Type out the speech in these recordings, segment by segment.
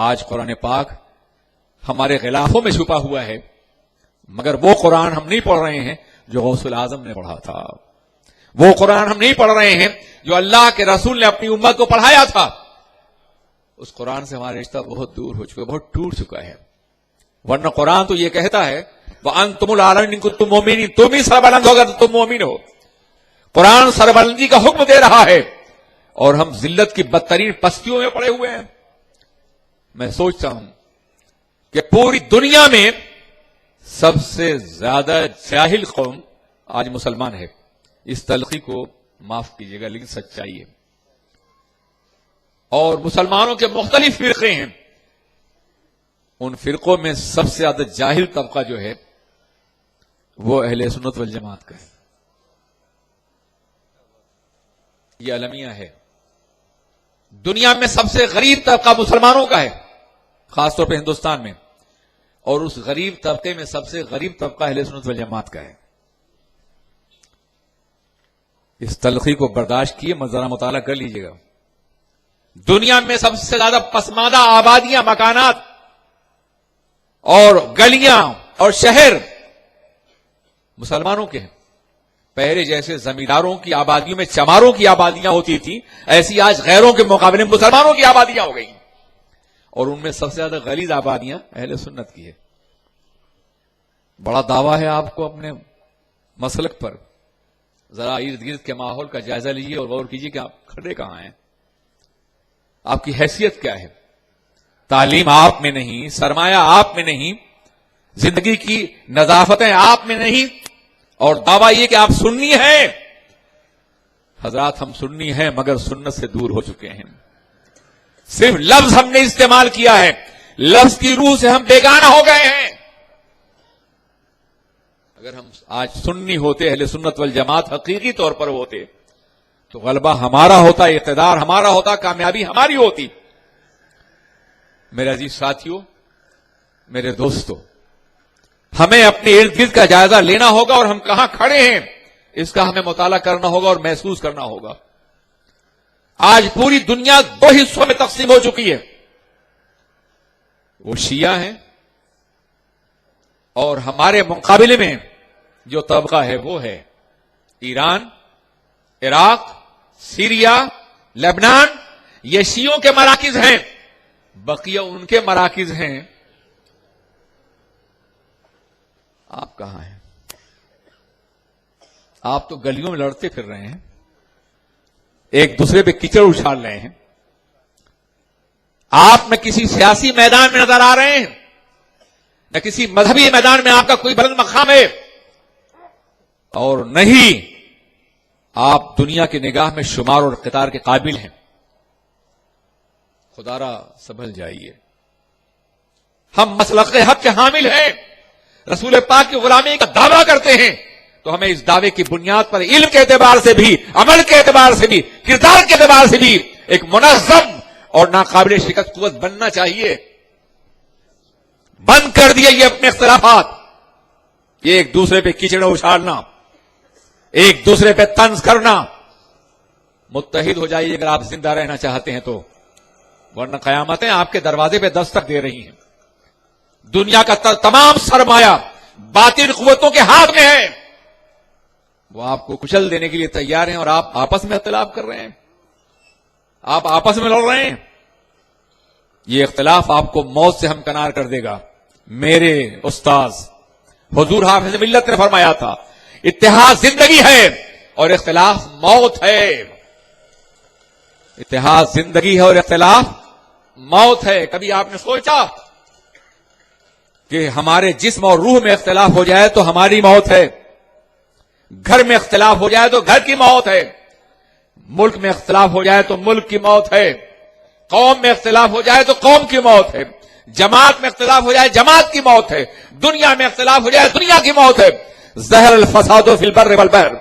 آج قرآن پاک ہمارے غلافوں میں چھپا ہوا ہے، مگر وہ قرآن ہم نہیں پڑھ رہے ہیں جو غوث الاعظم نے پڑھا تھا، وہ قرآن ہم نہیں پڑھ رہے ہیں جو اللہ کے رسول نے اپنی امت کو پڑھایا تھا۔ اس قرآن سے ہمارا رشتہ بہت دور ہو چکا ہے، بہت ٹوٹ چکا ہے۔ ورنہ قرآن تو یہ کہتا ہے وَأَنْتُمُ الْأَعْلَوْنَ إِن كُنتُم مُؤْمِنِينَ، تم ہی سربلند ہو اگر تم مومن ہو۔ قرآن سربلندی کا حکم دے رہا ہے اور ہم ذلت کی بدترین پستیوں میں پڑے ہوئے ہیں۔ میں سوچتا ہوں کہ پوری دنیا میں سب سے زیادہ جاہل قوم آج مسلمان ہے۔ اس تلخی کو معاف کیجیے گا لیکن سچائی ہے، اور مسلمانوں کے مختلف فرقے ہیں، ان فرقوں میں سب سے زیادہ جاہل طبقہ جو ہے وہ اہل سنت والجماعت کا ہے۔ یہ المیہ ہے۔ دنیا میں سب سے غریب طبقہ مسلمانوں کا ہے، خاص طور پہ ہندوستان میں، اور اس غریب طبقے میں سب سے غریب طبقہ اہل سنت والجماعت کا ہے۔ اس تلخی کو برداشت کیے، ذرا مطالعہ کر لیجیے گا۔ دنیا میں سب سے زیادہ پسماندہ آبادیاں، مکانات اور گلیاں اور شہر مسلمانوں کے ہیں۔ پہلے جیسے زمینداروں کی آبادیوں میں چماروں کی آبادیاں ہوتی تھیں، ایسی آج غیروں کے مقابلے میں مسلمانوں کی آبادیاں ہو گئی، اور ان میں سب سے زیادہ غلیظ آبادیاں اہل سنت کی ہے۔ بڑا دعویٰ ہے آپ کو اپنے مسلک پر، ذرا ارد گرد کے ماحول کا جائزہ لیجیے اور غور کیجیے کہ آپ کھڑے کہاں ہیں، آپ کی حیثیت کیا ہے۔ تعلیم آپ میں نہیں، سرمایہ آپ میں نہیں، زندگی کی نظافتیں آپ میں نہیں، اور دعویٰ یہ کہ آپ سنی ہیں۔ حضرات ہم سنی ہیں مگر سنت سے دور ہو چکے ہیں۔ صرف لفظ ہم نے استعمال کیا ہے، لفظ کی روح سے ہم بیگانہ ہو گئے ہیں۔ اگر ہم آج سنی ہوتے، اہل سنت والجماعت حقیقی طور پر ہوتے، تو غلبہ ہمارا ہوتا، اقتدار ہمارا ہوتا، کامیابی ہماری ہوتی۔ میرے عزیز ساتھیوں، میرے دوستو، ہمیں اپنے ارد گرد کا جائزہ لینا ہوگا، اور ہم کہاں کھڑے ہیں اس کا ہمیں مطالعہ کرنا ہوگا اور محسوس کرنا ہوگا۔ آج پوری دنیا دو حصوں میں تقسیم ہو چکی ہے، وہ شیعہ ہیں، اور ہمارے مقابلے میں جو طبقہ ہے وہ ہے ایران، عراق، سیریا، لبنان۔ یہ شیعوں کے مراکز ہیں، بقیہ ان کے مراکز ہیں۔ آپ کہاں ہیں؟ آپ تو گلیوں میں لڑتے پھر رہے ہیں، ایک دوسرے پہ کیچڑ اچھال رہے ہیں، آپ نہ کسی سیاسی میدان میں نظر آ رہے ہیں، نہ کسی مذہبی میدان میں آپ کا کوئی بلند مقام ہے، اور نہیں آپ دنیا کی نگاہ میں شمار اور قطار کے قابل ہیں۔ خدا را سنبھل جائیے۔ ہم مسلک حق کے حامل ہیں، رسول پاک کی غلامی کا دعویٰ کرتے ہیں، تو ہمیں اس دعوے کی بنیاد پر علم کے اعتبار سے بھی، عمل کے اعتبار سے بھی، کردار کے اعتبار سے بھی ایک منظم اور ناقابل شکست قوت بننا چاہیے۔ بند کر دیے یہ اپنے اختلافات، یہ ایک دوسرے پہ کیچڑ اچھالنا، ایک دوسرے پہ طنز کرنا۔ متحد ہو جائیے اگر آپ زندہ رہنا چاہتے ہیں تو، ورنہ قیامتیں آپ کے دروازے پہ دستک دے رہی ہیں۔ دنیا کا تمام سرمایہ باطل قوتوں کے ہاتھ میں ہے، وہ آپ کو کچل دینے کے لیے تیار ہیں، اور آپ آپس میں اختلاف کر رہے ہیں، آپ آپس میں لڑ رہے ہیں۔ یہ اختلاف آپ کو موت سے ہمکنار کر دے گا۔ میرے استاذ حضور حافظ ملت نے فرمایا تھا، اتحاد زندگی ہے اور اختلاف موت ہے۔ اتحاد زندگی ہے اور اختلاف موت ہے۔ کبھی آپ نے سوچا کہ ہمارے جسم اور روح میں اختلاف ہو جائے تو ہماری موت ہے، گھر میں اختلاف ہو جائے تو گھر کی موت ہے، ملک میں اختلاف ہو جائے تو ملک کی موت ہے، قوم میں اختلاف ہو جائے تو قوم کی موت ہے، جماعت میں اختلاف ہو جائے جماعت کی موت ہے، دنیا میں اختلاف ہو جائے دنیا کی موت ہے۔ زہر الفساد فی البر والبحر،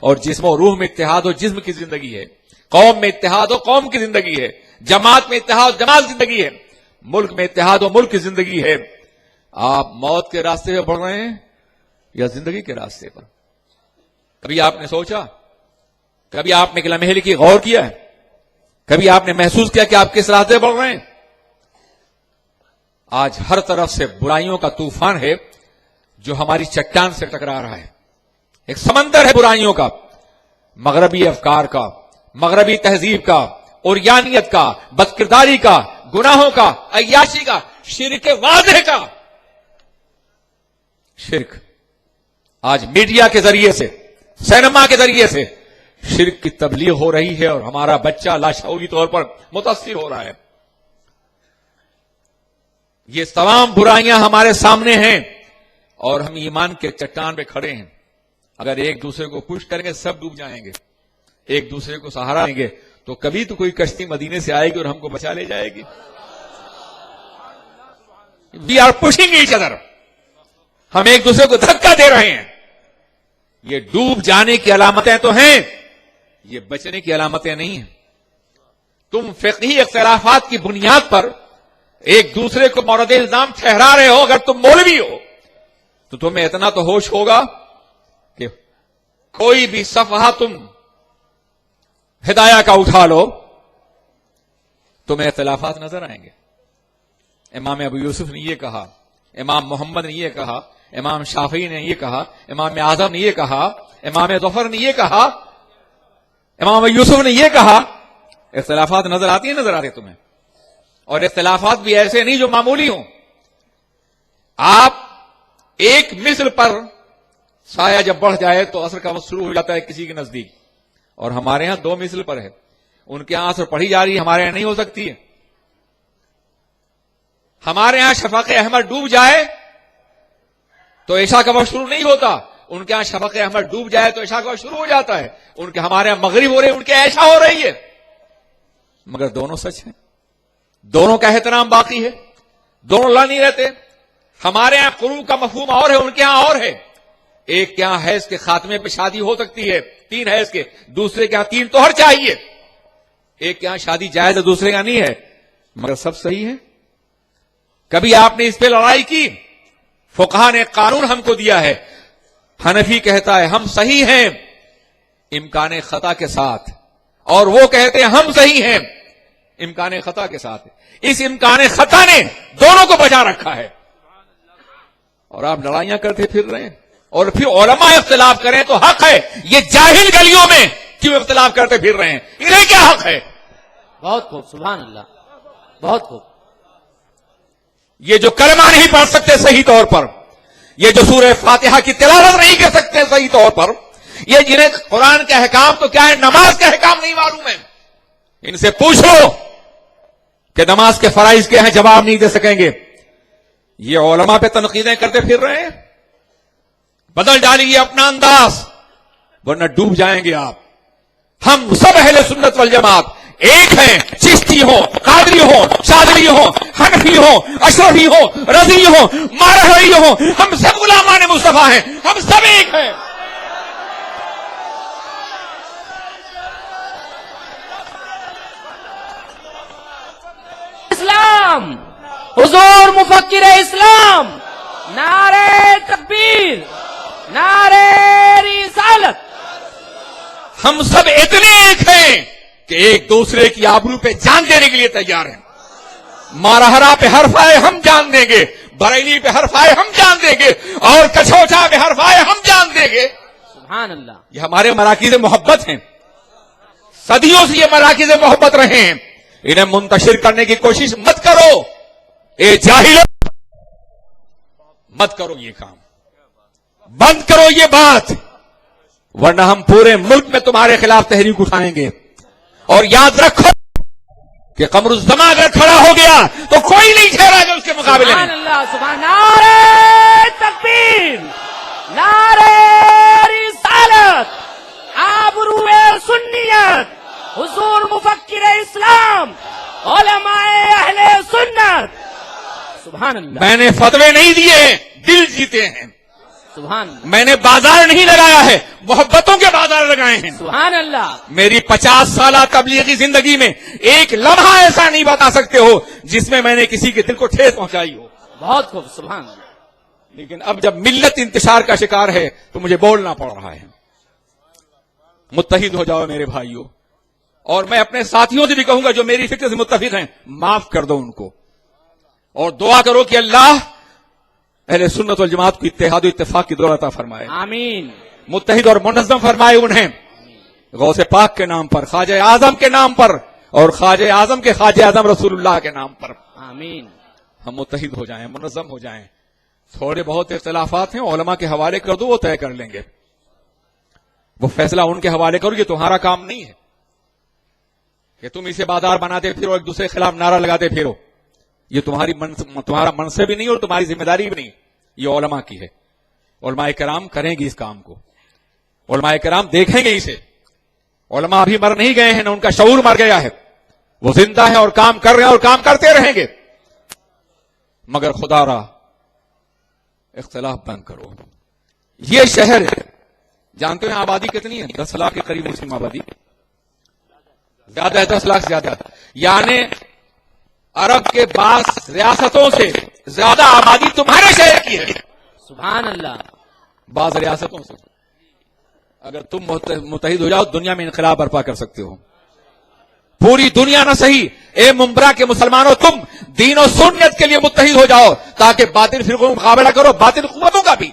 اور جسم و روح میں اتحاد و جسم کی زندگی ہے، قوم میں اتحاد و قوم کی زندگی ہے، جماعت میں اتحاد و جماعت زندگی ہے، ملک میں اتحاد و ملک کی زندگی ہے۔ آپ موت کے راستے پہ بڑھ رہے ہیں یا زندگی کے راستے پر؟ کبھی آپ نے سوچا؟ کبھی آپ نے ایک لمحے کی غور کیا ہے؟ کبھی آپ نے محسوس کیا کہ آپ کس راستے بڑھ رہے ہیں؟ آج ہر طرف سے برائیوں کا طوفان ہے جو ہماری چٹان سے ٹکرا رہا ہے. ایک سمندر ہے برائیوں کا، مغربی افکار کا، مغربی تہذیب کا، اوریانیت کا، بدکرداری کا، گناہوں کا، عیاشی کا، شرک واضح کا. شرک آج میڈیا کے ذریعے سے، سینما کے ذریعے سے شرک کی تبلیغ ہو رہی ہے اور ہمارا بچہ لاشعوری طور پر متاثر ہو رہا ہے. یہ تمام برائیاں ہمارے سامنے ہیں اور ہم ایمان کے چٹان پہ کھڑے ہیں. اگر ایک دوسرے کو پش کریں گے سب ڈوب جائیں گے. ایک دوسرے کو سہارا دیں گے تو کبھی تو کوئی کشتی مدینے سے آئے گی اور ہم کو بچا لے جائے گی. We are pushing each other. ہم ایک دوسرے کو دھکا دے رہے ہیں. یہ ڈوب جانے کی علامتیں تو ہیں، یہ بچنے کی علامتیں نہیں ہیں. تم فقہی اختلافات کی بنیاد پر ایک دوسرے کو مورد الزام ٹھہرا رہے ہو. اگر تم مولوی ہو تو تمہیں اتنا تو ہوش ہوگا کہ کوئی بھی صفحہ تم ہدایہ کا اٹھا لو تمہیں اختلافات نظر آئیں گے. امام ابو یوسف نے یہ کہا، امام محمد نے یہ کہا، امام شافعی نے یہ کہا، امام اعظم نے یہ کہا، امام ظفر نے یہ کہا، امام ابو یوسف نے یہ کہا. اختلافات نظر آتی ہیں، نظر آتے تمہیں. اور اختلافات بھی ایسے نہیں جو معمولی ہوں. آپ ایک مثل پر سایہ جب بڑھ جائے تو اثر کا وقت شروع ہو جاتا ہے کسی کے نزدیک، اور ہمارے ہاں دو مثل پر ہے. ان کے ہاں اثر پڑھی جا رہی ہے، ہمارے ہاں نہیں ہو سکتی ہے. ہمارے ہاں شفق احمر ڈوب جائے تو عشاء کا وقت شروع نہیں ہوتا. ان کے ہاں شفق احمر ڈوب جائے تو عشاء کا وقت شروع ہو جاتا ہے. ان کے ہمارے ہاں مغرب ہو رہی ہے، ان کے عشاء ہو رہی ہے. مگر دونوں سچ ہیں، دونوں کا احترام باقی ہے، دونوں لڑ نہیں رہتے. ہمارے ہاں قروء کا مفہوم اور ہے، ان کے ہاں اور ہے. ایک کے ہاں حیض کے خاتمے پہ شادی ہو سکتی ہے 3 حیض کے، دوسرے کے ہاں 3 طہر چاہیے. ایک کے ہاں شادی جائز ہے، دوسرے کا نہیں ہے. مگر سب صحیح ہے. کبھی آپ نے اس پہ لڑائی کی؟ فقہا نے قانون ہم کو دیا ہے. حنفی کہتا ہے ہم صحیح ہیں امکان خطا کے ساتھ، اور وہ کہتے ہیں ہم صحیح ہیں امکان خطا کے ساتھ. اس امکان خطا نے دونوں کو بچا رکھا ہے. اور آپ لڑائیاں کرتے پھر رہے ہیں. اور پھر علماء اختلاف کریں تو حق ہے. یہ جاہل گلیوں میں کیوں اختلاف کرتے پھر رہے ہیں؟ انہیں کیا حق ہے؟ بہت خوب، سبحان اللہ، بہت خوب. یہ جو کلمہ نہیں پڑھ سکتے صحیح طور پر، یہ جو سورہ فاتحہ کی تلاوت نہیں کر سکتے صحیح طور پر، یہ جنہیں قرآن کے احکام تو کیا ہے نماز کے احکام نہیں معلوم ہے، ان سے پوچھ لو کہ نماز کے فرائض کیا ہیں، جواب نہیں دے سکیں گے. یہ علماء پہ تنقیدیں کرتے پھر رہے ہیں. بدل ڈالیے اپنا انداز ورنہ ڈوب جائیں گے آپ. ہم سب اہل سنت والجماعت ایک ہیں، چشتی ہو، قادری ہو، شاذلی ہو، حنفی ہو، اشرفی ہو، رضی ہو، مارحوی ہو، ہم سب غلامان مصطفیٰ ہیں، ہم سب ایک ہیں. اسلام، حضور مفکر اسلام، نعرہ تکبیر، نعرہ رسالت. ہم سب اتنے ایک ہیں کہ ایک دوسرے کی آبرو پہ جان دینے کے لیے تیار ہیں. مارہرا پہ حرف آئے ہم جان دیں گے، بریلی پہ حرف آئے ہم جان دیں گے، اور کچھوٹا پہ حرف آئے ہم جان دیں گے. سبحان اللہ. یہ ہمارے مراکز محبت ہیں. صدیوں سے یہ مراکز محبت رہے ہیں. انہیں منتشر کرنے کی کوشش مت کرو. اے جاہلو، مت کرو یہ کام، بند کرو یہ بات، ورنہ ہم پورے ملک میں تمہارے خلاف تحریک اٹھائیں گے. اور یاد رکھو کہ قمر الزمان اگر کھڑا ہو گیا تو کوئی نہیں ٹھہرا گا اس کے مقابلے میں. سبحان اللہ، سبحان. نعرہ تکبیر، نعرہ رسالت، آبرو سنیت، حضور مفکر اسلام، علماء اہل سنت. سبحان اللہ. میں نے فتوے نہیں دیے ہیں، دل جیتے ہیں. سبحان اللہ. میں نے بازار نہیں لگایا ہے، محبتوں کے بازار لگائے ہیں. سبحان اللہ. میری 50 سالہ تبلیغی زندگی میں ایک لمحہ ایسا نہیں بتا سکتے ہو جس میں میں نے کسی کے دل کو ٹھیس پہنچائی ہو. بہت خوب. سبحان اللہ. لیکن اب جب ملت انتشار کا شکار ہے تو مجھے بولنا پڑ رہا ہے. متحد ہو جاؤ میرے بھائیوں. اور میں اپنے ساتھیوں سے بھی کہوں گا جو میری فکر سے متفق ہیں، معاف کر دو ان کو. اور دعا کرو کہ اللہ اہل سنت والجماعت کو اتحاد و اتفاق کی دولت عطا فرمائے، آمین. متحد اور منظم فرمائے انہیں غوث پاک کے نام پر، خواجہ اعظم کے نام پر، اور خواجہ اعظم کے خواجہ اعظم رسول اللہ کے نام پر آمین. ہم متحد ہو جائیں، منظم ہو جائیں. تھوڑے بہت اختلافات ہیں، علماء کے حوالے کر دو، وہ طے کر لیں گے. وہ فیصلہ ان کے حوالے کرو، یہ تمہارا کام نہیں ہے کہ تم اسے بازار بناتے پھرو، ایک دوسرے کے خلاف نعرہ لگاتے پھرو. یہ تمہارا منصب بھی نہیں اور تمہاری ذمہ داری بھی نہیں، یہ علماء کی ہے. علماء کرام کریں گے اس کام کو، علماء کرام دیکھیں گے اسے. علماء ابھی مر نہیں گئے ہیں، نہ ان کا شعور مر گیا ہے، وہ زندہ ہے اور کام کر رہے ہیں اور کام کرتے رہیں گے. مگر خدا را اختلاف بند کرو. یہ شہر جانتے ہیں آبادی کتنی ہے؟ 10 لاکھ کے قریب مسلم آبادی، زیادہ ہے، 10 لاکھ زیادہ، یعنی عرب کے بعض ریاستوں سے زیادہ آبادی تمہارے شہر کی ہے. سبحان اللہ. بعض ریاستوں سے. اگر تم متحد ہو جاؤ دنیا میں انقلاب برپا کر سکتے ہو. پوری دنیا نہ صحیح، اے ممبرا کے مسلمانوں، تم دین و سنت کے لیے متحد ہو جاؤ تاکہ باطل فرقوں کا مقابلہ کرو، باطل قوتوں کا بھی.